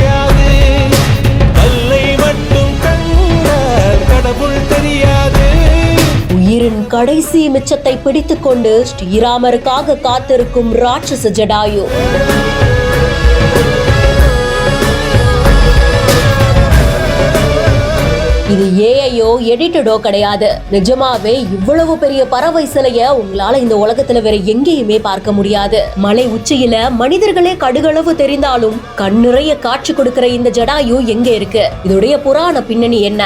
கிடையாது. கல்லை மட்டும் கண்டால் கடவுள் தெரியாது. உயிரின் கடைசி மிச்சத்தை பிடித்துக் கொண்டு ஸ்ரீராமருக்காக காத்திருக்கும் ராட்சச ஜடாயு. இது ஏஐயோ எடிட்டடோ கிடையாது. நிஜமாவே இவ்வளவு பெரிய பறவை சிலைய உங்களால இந்த உலகத்துல வேற எங்கேயுமே பார்க்க முடியாது. மலை உச்சியில மனிதர்களே கடுகளவு தெரிந்தாலும் கண் நிறைய காட்சி கொடுக்கிற இந்த ஜடாயு எங்க இருக்கு? இதோடைய புராண பின்னணி என்ன?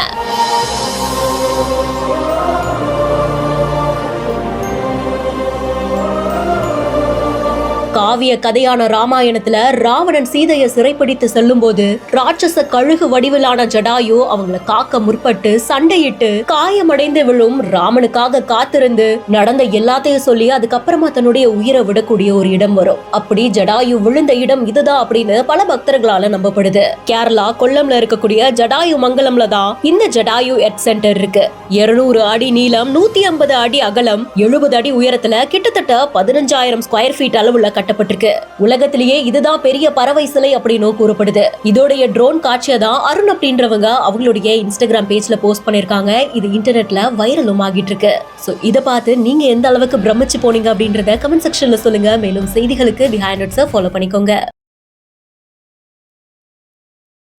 காவிய கதையான ராமாயணத்துல ராவணன் சீதையை சிறைப்பிடித்து செல்லும் போது ராட்சச கழுகு வடிவிலான ஜடாயு அவங்களை காக்க முற்பட்டு சண்டையிட்டு காயமடைந்து விழும் ராமனுக்காக காத்திருந்து நடந்த எல்லாத்தையும் சொல்லி அதுக்கப்புறமா தன்னுடைய உயிரை விடக்கூடிய ஒரு இடம் வரும். அப்படி ஜடாயு விழுந்த இடம் இதுதான் அப்படின்னு பல பக்தர்களால நம்பப்படுது. கேரளா கொல்லம்ல இருக்கக்கூடிய ஜடாயு மங்கலம்ல தான் இந்த ஜடாயு எர்த் சென்டர் இருக்கு. 200 அடி நீளம், 150 அடி அகலம், 70 அடி உயரத்துல கிட்டத்தட்ட 15,000 ஸ்கொயர் ஃபீட் அளவுல கட்டப்பட்டிருக்கு. உலகத்திலேயே இதுதான் பெரிய பறவை சிலை அப்படின்னு கூறப்படுது. இதோடைய ட்ரோன் காட்சியை தான் அருண் அப்படின்றவங்க அவங்களுடைய இன்ஸ்டாகிராம் பேஜ்ல போஸ்ட் பண்ணிருக்காங்க. இது இன்டர்நெட்ல வைரலும் ஆகிட்டு இருக்கு. சோ இத பார்த்து நீங்க எந்த அளவுக்கு பிரமிச்சு போனீங்க அப்படின்றத கமெண்ட் செக்ஷன்ல சொல்லுங்க. மேலும் செய்திகளுக்கு பிஹைண்ட் இட்ஸை ஃபாலோ பண்ணிக்கோங்க.